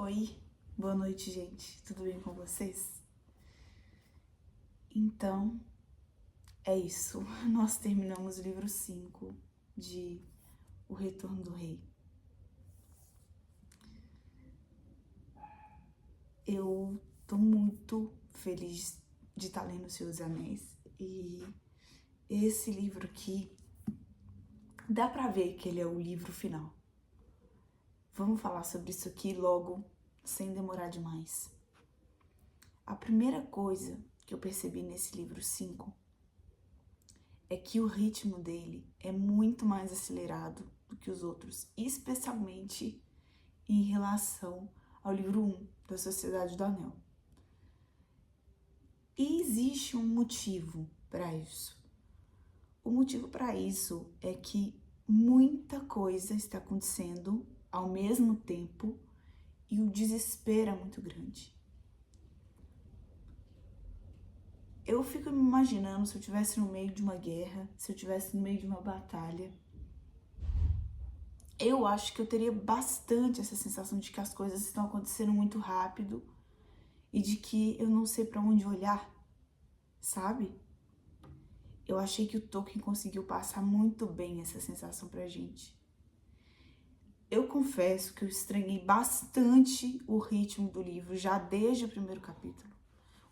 Oi, boa noite, gente. Tudo bem com vocês? Então, é isso. Nós terminamos o livro 5 de O Retorno do Rei. Eu tô muito feliz de estar lendo O Senhor dos Anéis. E esse livro aqui, dá pra ver que ele é o livro final. Vamos falar sobre isso aqui logo, sem demorar demais. A primeira coisa que eu percebi nesse livro 5 é que o ritmo dele é muito mais acelerado do que os outros, especialmente em relação ao livro 1 da Sociedade do Anel. E existe um motivo para isso. O motivo para isso é que muita coisa está acontecendo ao mesmo tempo e o desespero é muito grande. Eu fico me imaginando se eu estivesse no meio de uma guerra, se eu estivesse no meio de uma batalha. Eu acho que eu teria bastante essa sensação de que as coisas estão acontecendo muito rápido e de que eu não sei para onde olhar, sabe? Eu achei que o Tolkien conseguiu passar muito bem essa sensação pra gente. Eu confesso que eu estranhei bastante o ritmo do livro já desde o primeiro capítulo.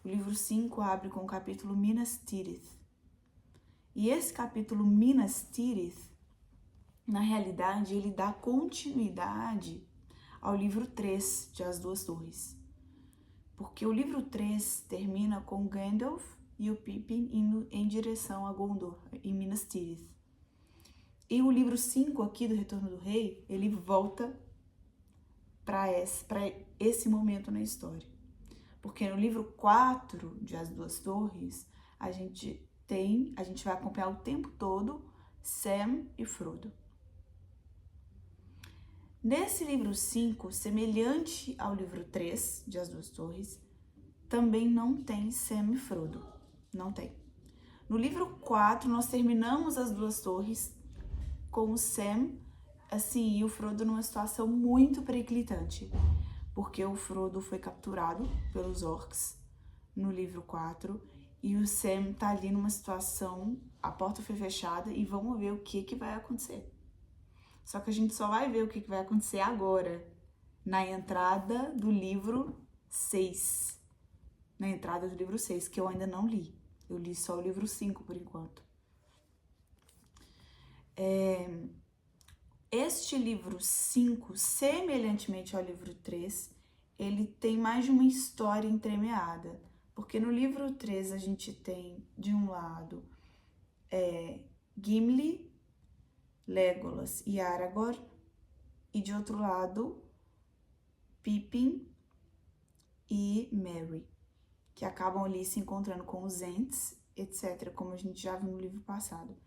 O livro 5 abre com o capítulo Minas Tirith. E esse capítulo Minas Tirith, na realidade, ele dá continuidade ao livro 3 de As Duas Torres. Porque o livro 3 termina com Gandalf e o Pippin indo em direção a Gondor, em Minas Tirith. E o livro 5 aqui do Retorno do Rei, ele volta para esse momento na história. Porque no livro 4 de As Duas Torres, a gente vai acompanhar o tempo todo Sam e Frodo. Nesse livro 5, semelhante ao livro 3 de As Duas Torres, também não tem Sam e Frodo. Não tem. No livro 4, nós terminamos As Duas Torres com o Sam, assim, e o Frodo numa situação muito periclitante. Porque o Frodo foi capturado pelos orcs no livro 4 e o Sam tá ali numa situação, a porta foi fechada e vamos ver o que vai acontecer. Só que a gente só vai ver o que vai acontecer agora, na entrada do livro 6. Na entrada do livro 6, que eu ainda não li. Eu li só o livro 5 por enquanto. Este livro 5, semelhantemente ao livro 3, ele tem mais de uma história entremeada. Porque no livro 3 a gente tem, de um lado, Gimli, Legolas e Aragorn, e de outro lado, Pippin e Merry, que acabam ali se encontrando com os Ents, etc., como a gente já viu no livro passado.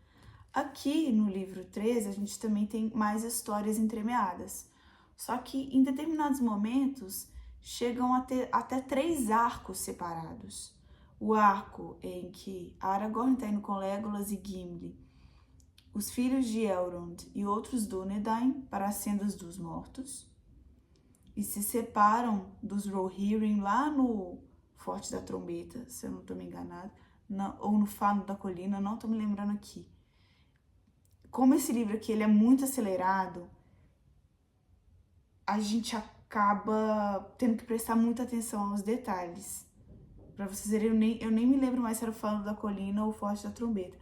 Aqui no livro 3, a gente também tem mais histórias entremeadas. Só que em determinados momentos chegam a ter até 3 arcos separados. O arco em que Aragorn está indo com Legolas e Gimli, os filhos de Elrond e outros Dúnedain para as Sendas dos Mortos, e se separam dos Rohirrim lá no Forte da Trombeta, se eu não estou me enganado, ou no Fano da Colina, não estou me lembrando aqui. Como esse livro aqui ele é muito acelerado, a gente acaba tendo que prestar muita atenção aos detalhes. Pra vocês verem, eu nem me lembro mais se era o Fano da Colina ou o Forte da Trombeta.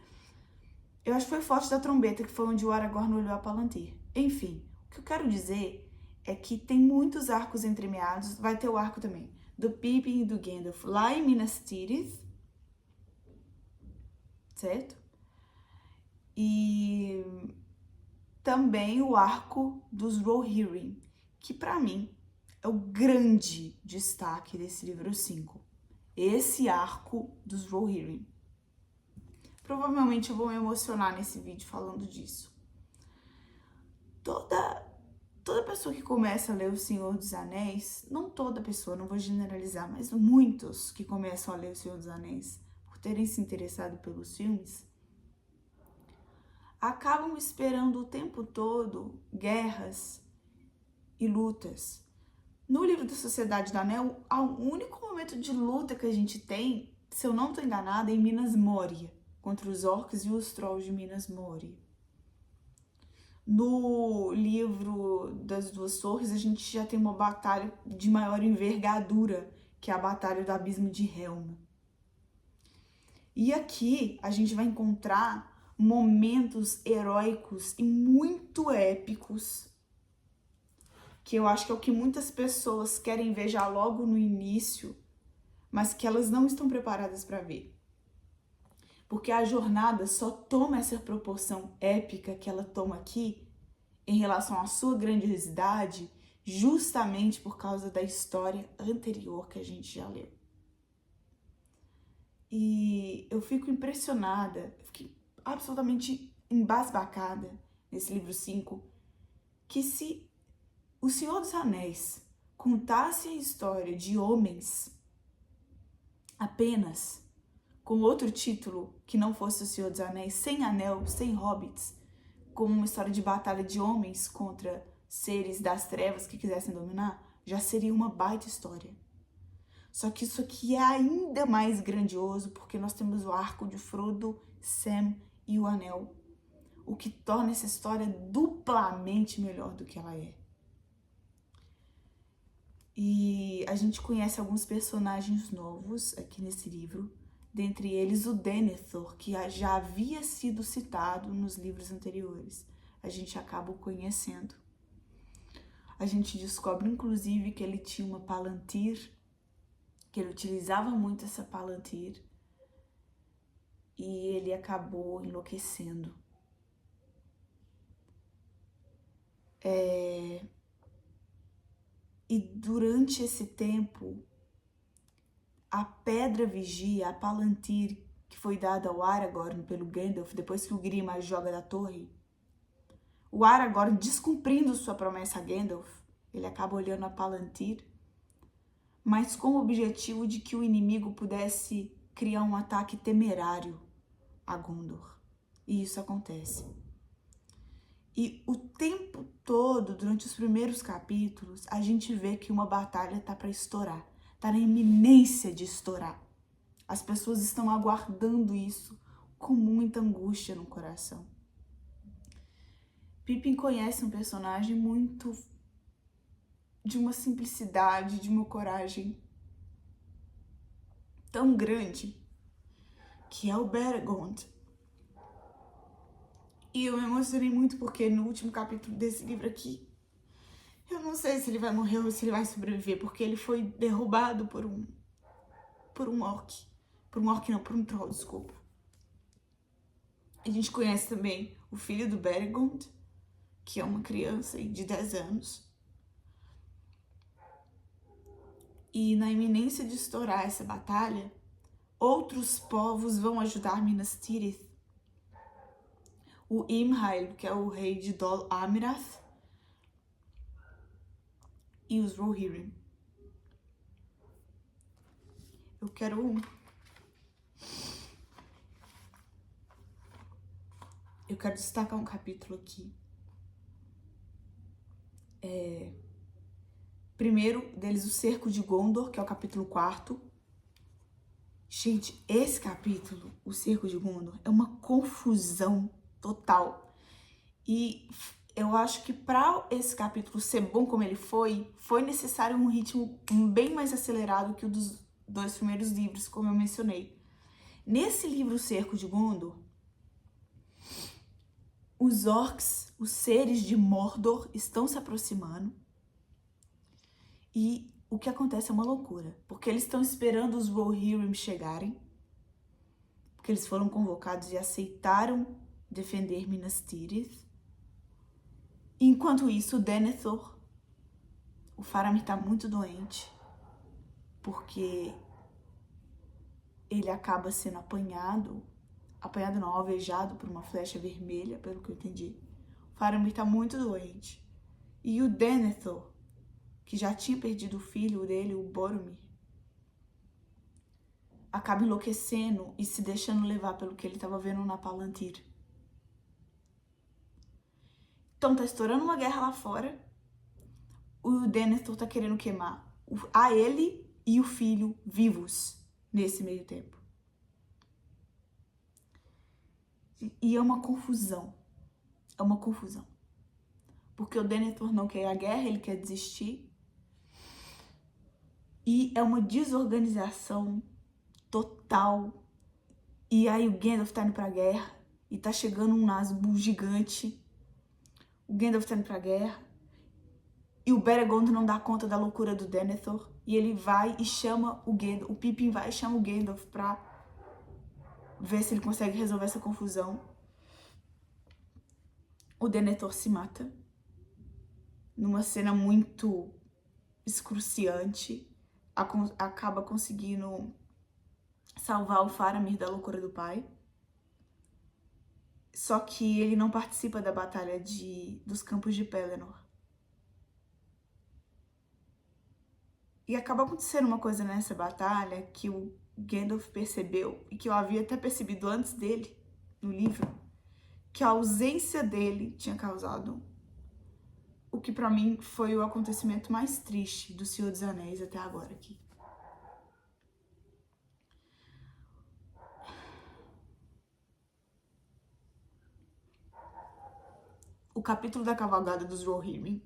Eu acho que foi o Forte da Trombeta, que foi onde o Aragorn olhou a Palantir. Enfim, o que eu quero dizer é que tem muitos arcos entremeados. Vai ter o arco também do Pippin e do Gandalf lá em Minas Tirith, certo? E também o arco dos Rohirrim, que para mim é o grande destaque desse livro 5. Esse arco dos Rohirrim. Provavelmente eu vou me emocionar nesse vídeo falando disso. Toda pessoa que começa a ler O Senhor dos Anéis, não toda pessoa, não vou generalizar, mas muitos que começam a ler O Senhor dos Anéis por terem se interessado pelos filmes, acabam esperando o tempo todo guerras e lutas. No livro da Sociedade do Anel, o único momento de luta que a gente tem, se eu não estou enganada, é em Minas Moria, contra os orcs e os trolls de Minas Moria. No livro das Duas Torres, a gente já tem uma batalha de maior envergadura, que é a Batalha do Abismo de Helm. E aqui a gente vai encontrar momentos heróicos e muito épicos, que eu acho que é o que muitas pessoas querem ver já logo no início, mas que elas não estão preparadas para ver. Porque a jornada só toma essa proporção épica que ela toma aqui em relação à sua grandiosidade, justamente por causa da história anterior que a gente já leu. E eu fico impressionada, eu fiquei absolutamente embasbacada nesse livro 5, que se o Senhor dos Anéis contasse a história de homens apenas com outro título que não fosse o Senhor dos Anéis, sem anel, sem hobbits, como uma história de batalha de homens contra seres das trevas que quisessem dominar, já seria uma baita história. Só que isso aqui é ainda mais grandioso porque nós temos o arco de Frodo, Sam e o Anel, o que torna essa história duplamente melhor do que ela é. E a gente conhece alguns personagens novos aqui nesse livro, dentre eles o Denethor, que já havia sido citado nos livros anteriores. A gente acaba o conhecendo. A gente descobre, inclusive, que ele tinha uma Palantir, que ele utilizava muito essa Palantir, e ele acabou enlouquecendo. E durante esse tempo, a Pedra Vigia, a Palantir, que foi dada ao Aragorn pelo Gandalf, depois que o Grima joga da torre, o Aragorn, descumprindo sua promessa a Gandalf, ele acaba olhando a Palantir, mas com o objetivo de que o inimigo pudesse criar um ataque temerário a Gondor. E isso acontece. E o tempo todo, durante os primeiros capítulos, a gente vê que uma batalha tá para estourar, tá na iminência de estourar. As pessoas estão aguardando isso com muita angústia no coração. Pippin conhece um personagem muito de uma simplicidade, de uma coragem tão grande, que é o Beregond. E eu me emocionei muito porque no último capítulo desse livro aqui, eu não sei se ele vai morrer ou se ele vai sobreviver, porque ele foi derrubado por um orc. Por um orc não, por um troll, desculpa. A gente conhece também o filho do Beregond, que é uma criança de 10 anos. E na iminência de estourar essa batalha, outros povos vão ajudar Minas Tirith. O Imhail, que é o rei de Dol Amroth, e os Rohirrim. Eu quero destacar um capítulo aqui. Primeiro deles, o Cerco de Gondor, que é o capítulo 4. Gente, esse capítulo, o Cerco de Gondor, é uma confusão total. E eu acho que para esse capítulo ser bom como ele foi necessário um ritmo bem mais acelerado que o dos 2 primeiros livros, como eu mencionei. Nesse livro, o Cerco de Gondor, os orcs, os seres de Mordor, estão se aproximando. E o que acontece é uma loucura, porque eles estão esperando os Rohirrim chegarem, porque eles foram convocados e aceitaram defender Minas Tirith. Enquanto isso, o Denethor, o Faramir, tá muito doente, porque ele acaba sendo apanhado não, alvejado por uma flecha vermelha, pelo que eu entendi. O Faramir tá muito doente. E o Denethor, que já tinha perdido o filho dele, o Boromir, acaba enlouquecendo e se deixando levar pelo que ele estava vendo na Palantir. Então tá estourando uma guerra lá fora. o Denethor tá querendo queimar a ele e o filho vivos nesse meio tempo. E é uma confusão. É uma confusão. Porque o Denethor não quer a guerra, ele quer desistir. E é uma desorganização total. E aí o Gandalf tá indo pra guerra. E tá chegando um Nazgûl gigante. O Gandalf tá indo pra guerra. E o Beregond não dá conta da loucura do Denethor. E ele vai e chama o Gandalf. O Pippin vai e chama o Gandalf pra ver se ele consegue resolver essa confusão. O Denethor se mata. Numa cena muito excruciante. Acaba conseguindo salvar o Faramir da loucura do pai. Só que ele não participa da batalha dos Campos de Pelennor. E acaba acontecendo uma coisa nessa batalha que o Gandalf percebeu, e que eu havia até percebido antes dele, no livro, que a ausência dele tinha causado o que pra mim foi o acontecimento mais triste do Senhor dos Anéis até agora aqui. O capítulo da cavalgada dos Rohirrim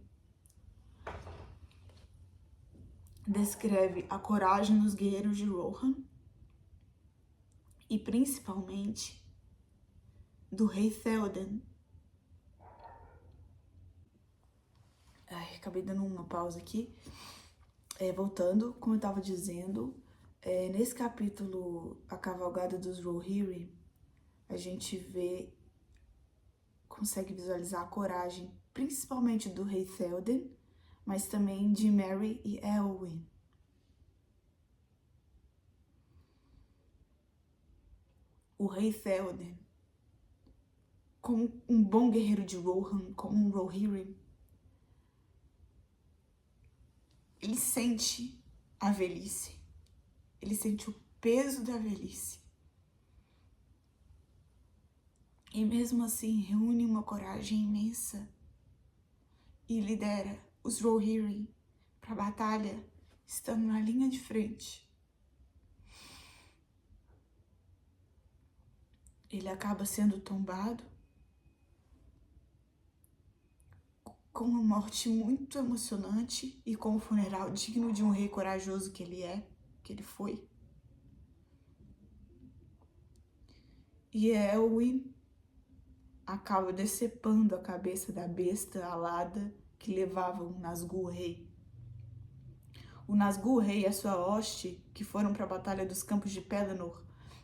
descreve a coragem dos guerreiros de Rohan e principalmente do rei Theoden. Ai, acabei dando uma pausa aqui. Voltando, como eu estava dizendo, nesse capítulo, a cavalgada dos Rohirrim, a gente consegue visualizar a coragem, principalmente do rei Theoden, mas também de Merry e Éowyn. O rei Theoden, como um bom guerreiro de Rohan, como um Rohirrim, ele sente a velhice, ele sente o peso da velhice. E mesmo assim reúne uma coragem imensa e lidera os Rohirrim para a batalha, estando na linha de frente. Ele acaba sendo tombado com uma morte muito emocionante e com um funeral digno de um rei corajoso que ele foi. E Éowyn acaba decepando a cabeça da besta alada que levava o Nazgûl Rei. O Nazgûl Rei e a sua hoste, que foram para a Batalha dos Campos de Pelennor,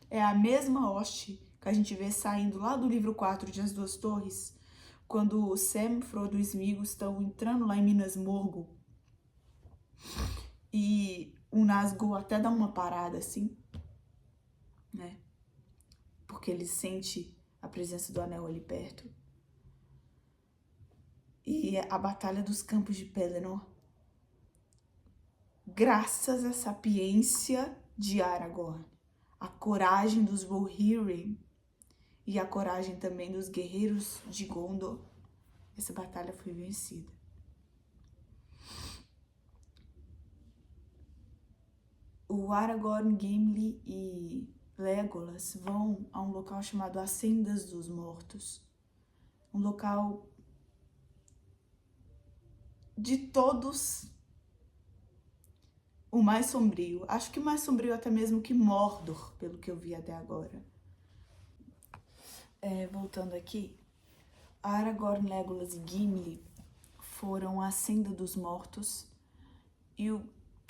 é a mesma hoste que a gente vê saindo lá do livro 4 de As Duas Torres, quando Sam, Frodo e Sméagol estão entrando lá em Minas Morgul. E o Nazgûl até dá uma parada assim, né? Porque ele sente a presença do anel ali perto. E a Batalha dos Campos de Pelennor, graças à sapiência de Aragorn, a coragem dos Rohirrim e a coragem também dos guerreiros de Gondor, essa batalha foi vencida. O Aragorn, Gimli e Legolas vão a um local chamado As Sendas dos Mortos. Um local de todos o mais sombrio. Acho que o mais sombrio até mesmo que Mordor, pelo que eu vi até agora. Voltando aqui, Aragorn, Legolas e Gimli foram à Senda dos Mortos. E o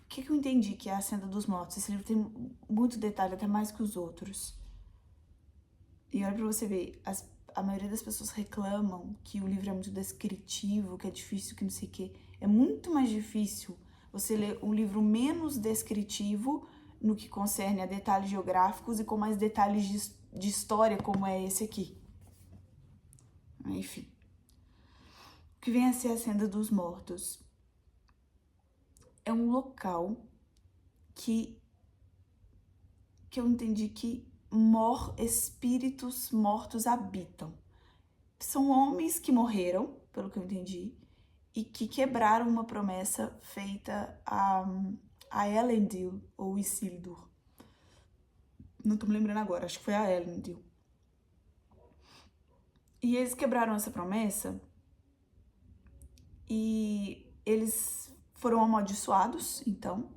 que eu entendi que é a Senda dos Mortos? Esse livro tem muito detalhe, até mais que os outros. E olha pra você ver, a maioria das pessoas reclamam que o livro é muito descritivo, que é difícil, que não sei o quê. É muito mais difícil você ler um livro menos descritivo no que concerne a detalhes geográficos e com mais detalhes de história, como é esse aqui. Enfim. O que vem a ser a Senda dos Mortos? É um local que eu entendi que espíritos mortos habitam. São homens que morreram, pelo que eu entendi, e que quebraram uma promessa feita a Elendil ou Isildur. Não tô me lembrando agora, acho que foi a Elendil. E eles quebraram essa promessa e eles foram amaldiçoados, então,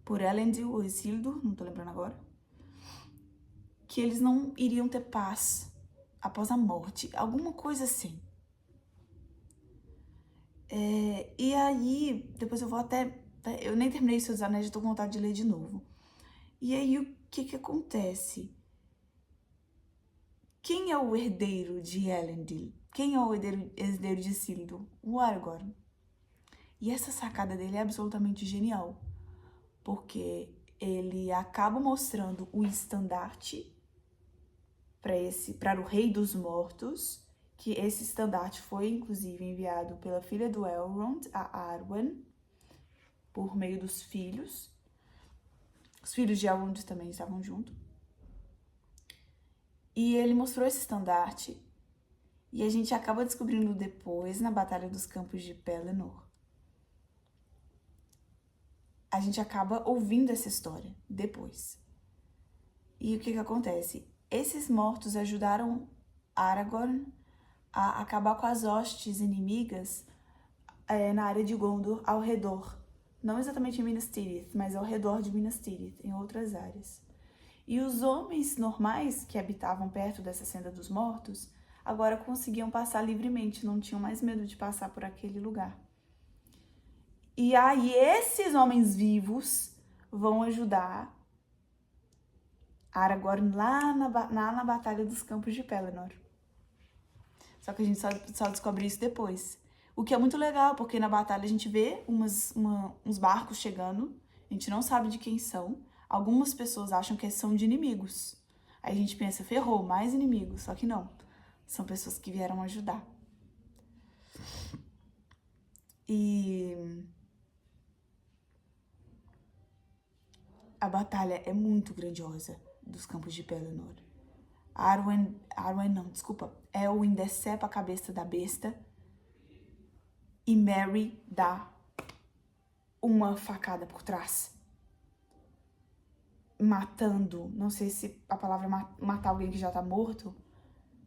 por Elendil ou Isildur, não tô lembrando agora, que eles não iriam ter paz após a morte, alguma coisa assim. E aí, depois eu vou até... Eu nem terminei Seus Anéis, já tô com vontade de ler de novo. E aí, o que acontece? Quem é o herdeiro de Elendil? Quem é o herdeiro de Isildur? O Aragorn. E essa sacada dele é absolutamente genial, porque ele acaba mostrando o estandarte para o Rei dos Mortos, que esse estandarte foi inclusive enviado pela filha do Elrond, a Arwen, por meio dos filhos. Os filhos de Elrond também estavam junto. E ele mostrou esse estandarte, e a gente acaba descobrindo depois, na Batalha dos Campos de Pelennor, a gente acaba ouvindo essa história depois. E o que acontece? Esses mortos ajudaram Aragorn a acabar com as hostes inimigas na área de Gondor, ao redor. Não exatamente em Minas Tirith, mas ao redor de Minas Tirith, em outras áreas. E os homens normais que habitavam perto dessa Senda dos Mortos agora conseguiam passar livremente, não tinham mais medo de passar por aquele lugar. E aí esses homens vivos vão ajudar Aragorn lá na Batalha dos Campos de Pelennor. Só que a gente só descobre isso depois. O que é muito legal, porque na batalha a gente vê uns barcos chegando, a gente não sabe de quem são. Algumas pessoas acham que são de inimigos. Aí a gente pensa, ferrou, mais inimigos. Só que não, são pessoas que vieram ajudar. E a batalha é muito grandiosa dos Campos de Pelennor. Elwin decepa a cabeça da besta e Merry dá uma facada por trás, matando, não sei se a palavra matar alguém que já tá morto,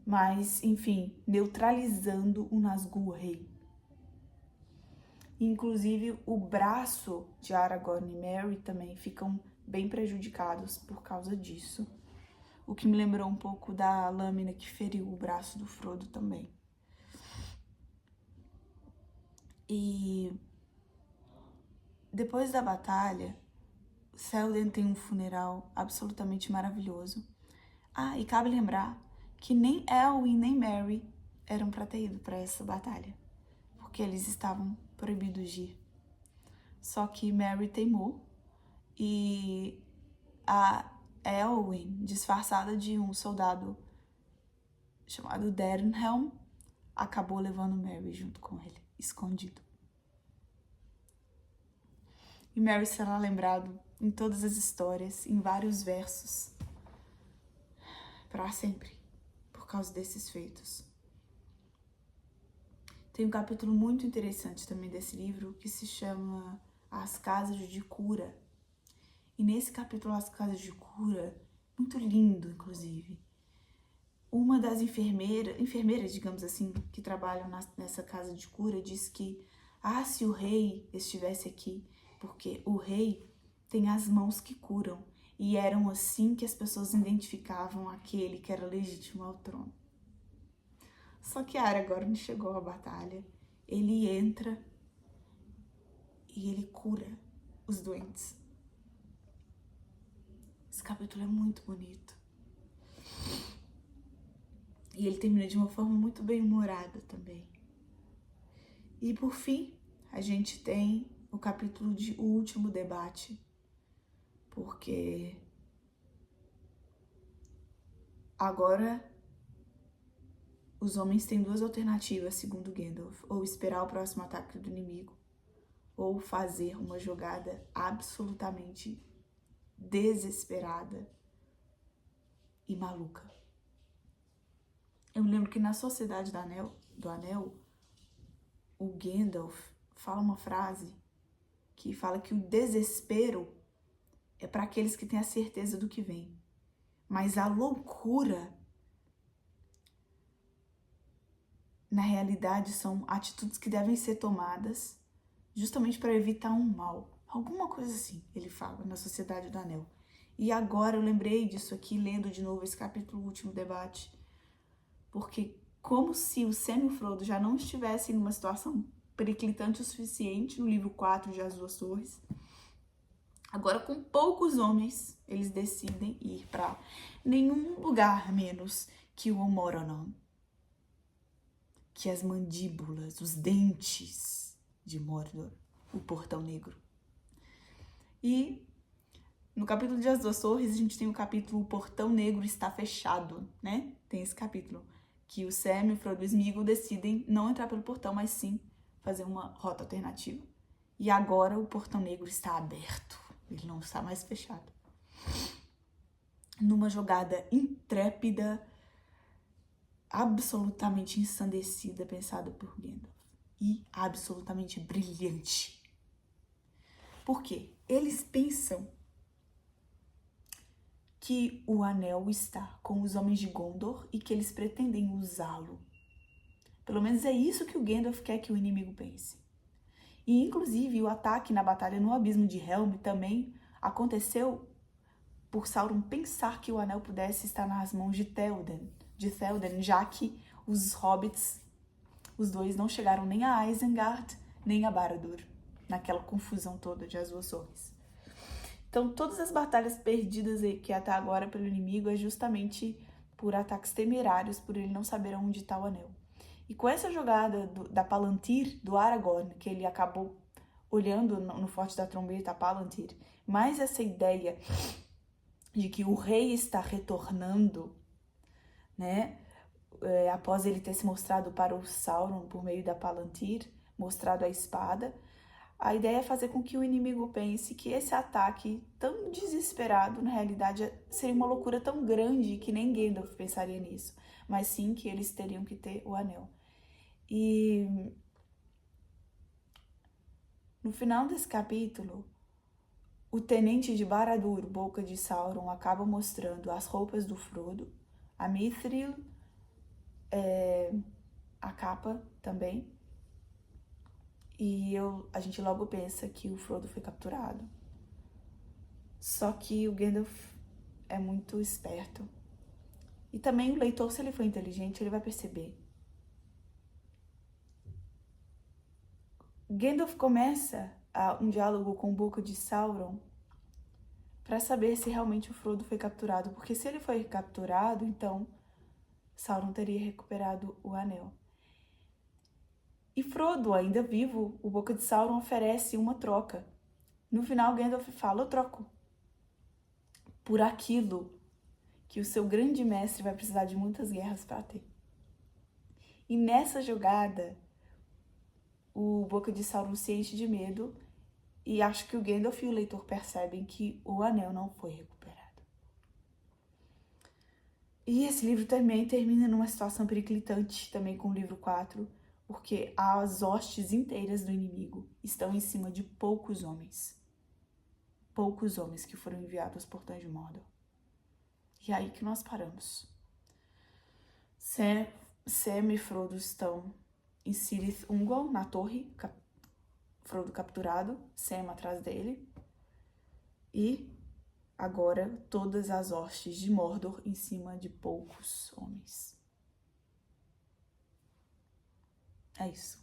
mas, enfim, neutralizando o Nazgûl Rei. Inclusive, o braço de Aragorn e Merry também ficam bem prejudicados por causa disso. O que me lembrou um pouco da lâmina que feriu o braço do Frodo também. E depois da batalha, Celebrind tem um funeral absolutamente maravilhoso. Ah, e cabe lembrar que nem Elwin nem Merry eram pra ter ido pra essa batalha, porque eles estavam proibidos de ir. Só que Merry teimou e a Elwin, disfarçada de um soldado chamado Dernhelm, acabou levando Merry junto com ele, escondido. E Merry será lembrado em todas as histórias, em vários versos, para sempre, por causa desses feitos. Tem um capítulo muito interessante também desse livro, que se chama As Casas de Cura. E nesse capítulo, As Casas de Cura, muito lindo, inclusive, uma das enfermeiras, digamos assim, que trabalham nessa casa de cura, diz que, se o rei estivesse aqui, porque o rei tem as mãos que curam, e eram assim que as pessoas identificavam aquele que era legítimo ao trono. Só que Aragorn chegou à batalha, ele entra e ele cura os doentes. Esse capítulo é muito bonito. E ele termina de uma forma muito bem-humorada também. E por fim, a gente tem o capítulo de O Último Debate, porque agora os homens têm duas alternativas, segundo Gandalf: ou esperar o próximo ataque do inimigo, ou fazer uma jogada absolutamente desesperada e maluca. Eu me lembro que na Sociedade do Anel, o Gandalf fala uma frase que fala que o desespero é para aqueles que têm a certeza do que vem. Mas a loucura, na realidade, são atitudes que devem ser tomadas justamente para evitar um mal. Alguma coisa assim, ele fala, na Sociedade do Anel. E agora eu lembrei disso aqui, lendo de novo esse capítulo, o último debate. Porque como se o Sam e o Frodo já não estivessem numa situação periclitante o suficiente no livro 4 de As Duas Torres. Agora, com poucos homens, eles decidem ir para nenhum lugar menos que o Moronon, que as mandíbulas, os dentes de Mordor, o Portão Negro. E no capítulo de As Duas Torres, a gente tem o capítulo O Portão Negro está fechado, né? Tem esse capítulo, que o Sam, o Frodo e o Sméagol decidem não entrar pelo portão, mas sim fazer uma rota alternativa. E agora o Portão Negro está aberto, ele não está mais fechado. Numa jogada intrépida, absolutamente ensandecida, pensada por Gandalf. E absolutamente brilhante. Por quê? Eles pensam que o anel está com os homens de Gondor e que eles pretendem usá-lo. Pelo menos é isso que o Gandalf quer que o inimigo pense. E, inclusive, o ataque na batalha no Abismo de Helm também aconteceu por Sauron pensar que o anel pudesse estar nas mãos de Théoden, já que os hobbits, os dois, não chegaram nem a Isengard, nem a Barad-dûr, naquela confusão toda de As Duas Torres. Então, todas as batalhas perdidas que até agora pelo inimigo é justamente por ataques temerários, por ele não saber onde está o anel. E com essa jogada da Palantir, do Aragorn, que ele acabou olhando no Forte da Trombeta, a Palantir, mais essa ideia de que o rei está retornando, né? Após ele ter se mostrado para o Sauron por meio da Palantir, mostrado a espada, a ideia é fazer com que o inimigo pense que esse ataque tão desesperado, na realidade, seria uma loucura tão grande que nem Gandalf pensaria nisso, mas sim que eles teriam que ter o anel. E no final desse capítulo, o tenente de Barad-dûr, Boca de Sauron, acaba mostrando as roupas do Frodo, a Mithril, a capa também. E a gente logo pensa que o Frodo foi capturado. Só que o Gandalf é muito esperto. E também o leitor, se ele for inteligente, ele vai perceber. Gandalf começa um diálogo com Boca de Sauron para saber se realmente o Frodo foi capturado. Porque se ele foi capturado, então Sauron teria recuperado o anel. E Frodo, ainda vivo, o Boca de Sauron oferece uma troca. No final, Gandalf fala, eu troco por aquilo que o seu grande mestre vai precisar de muitas guerras para ter. E nessa jogada, o Boca de Sauron se enche de medo e acho que o Gandalf e o leitor percebem que o anel não foi recuperado. E esse livro também termina numa situação periclitante, também com o livro 4, porque as hostes inteiras do inimigo estão em cima de poucos homens. Poucos homens que foram enviados aos portões de Mordor. E é aí que nós paramos. Sam e Frodo estão em Cirith Ungol, na torre. Frodo capturado, Sam atrás dele. E agora todas as hostes de Mordor em cima de poucos homens. É isso.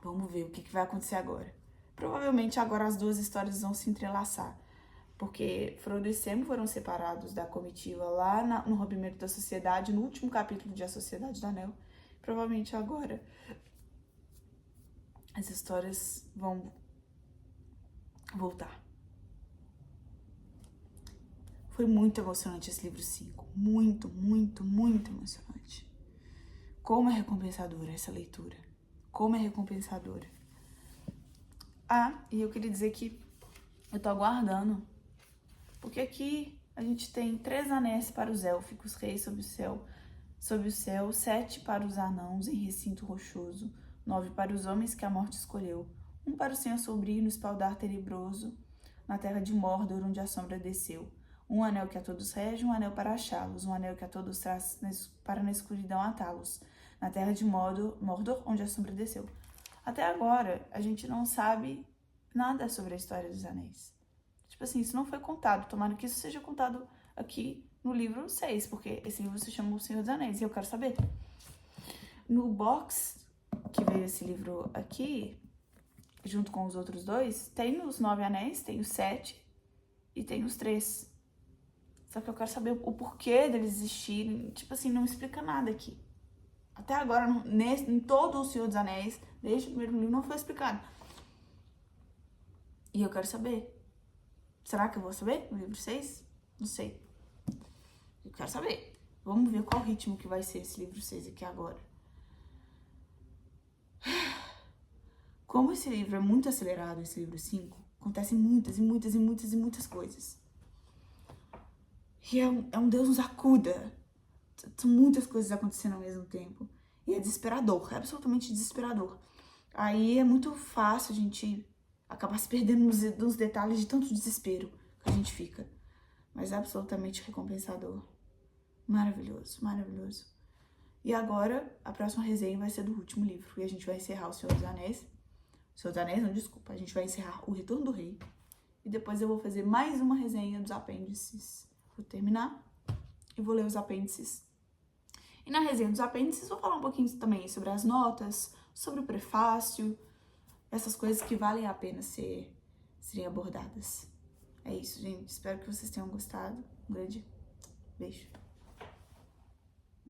Vamos ver o que vai acontecer agora. Provavelmente agora as duas histórias vão se entrelaçar. Porque Frodo e Sam foram separados da comitiva lá no rompimento da sociedade, no último capítulo de A Sociedade do Anel. Provavelmente agora as histórias vão voltar. Foi muito emocionante esse livro 5. Muito, muito, muito emocionante. Como é recompensadora essa leitura. Como é recompensadora. E eu queria dizer que eu tô aguardando. Porque aqui a gente tem 3 anéis para os élficos, reis sob o céu. sob o céu, 7 para os anãos em recinto rochoso, 9 para os homens que a morte escolheu, 1 para o senhor sombrio no espaldar tenebroso, na terra de Mordor onde a sombra desceu. Um anel que a todos rege, um anel para achá-los, um anel que a todos traz para na escuridão atá-los, na terra de Mordor onde a sombra desceu. Até agora, a gente não sabe nada sobre a história dos anéis. Tipo assim, isso não foi contado. Tomara que isso seja contado aqui no livro 6, porque esse livro se chama O Senhor dos Anéis, e eu quero saber. No box que veio esse livro aqui, junto com os outros dois, tem os 9 anéis, tem os 7 e tem os 3. Só que eu quero saber o porquê deles existirem. Tipo assim, não explica nada aqui. Até agora, em todo o Senhor dos Anéis, desde o primeiro livro, não foi explicado. E eu quero saber. Será que eu vou saber no livro 6? Não sei. Eu quero saber. Vamos ver qual ritmo que vai ser esse livro 6 aqui agora. Como esse livro é muito acelerado, esse livro 5, acontecem muitas coisas. E é um Deus nos acuda. São muitas coisas acontecendo ao mesmo tempo. E é desesperador, é absolutamente desesperador. Aí é muito fácil a gente acabar se perdendo nos detalhes de tanto desespero que a gente fica. Mas é absolutamente recompensador. Maravilhoso, maravilhoso. E agora, a próxima resenha vai ser do último livro. E a gente vai encerrar O Senhor dos Anéis. O Senhor dos Anéis, não, desculpa. A gente vai encerrar O Retorno do Rei. E depois eu vou fazer mais uma resenha dos apêndices. Vou terminar e vou ler os apêndices. E na resenha dos apêndices vou falar um pouquinho também sobre as notas, sobre o prefácio, essas coisas que valem a pena serem abordadas. É isso, gente. Espero que vocês tenham gostado. Um grande beijo.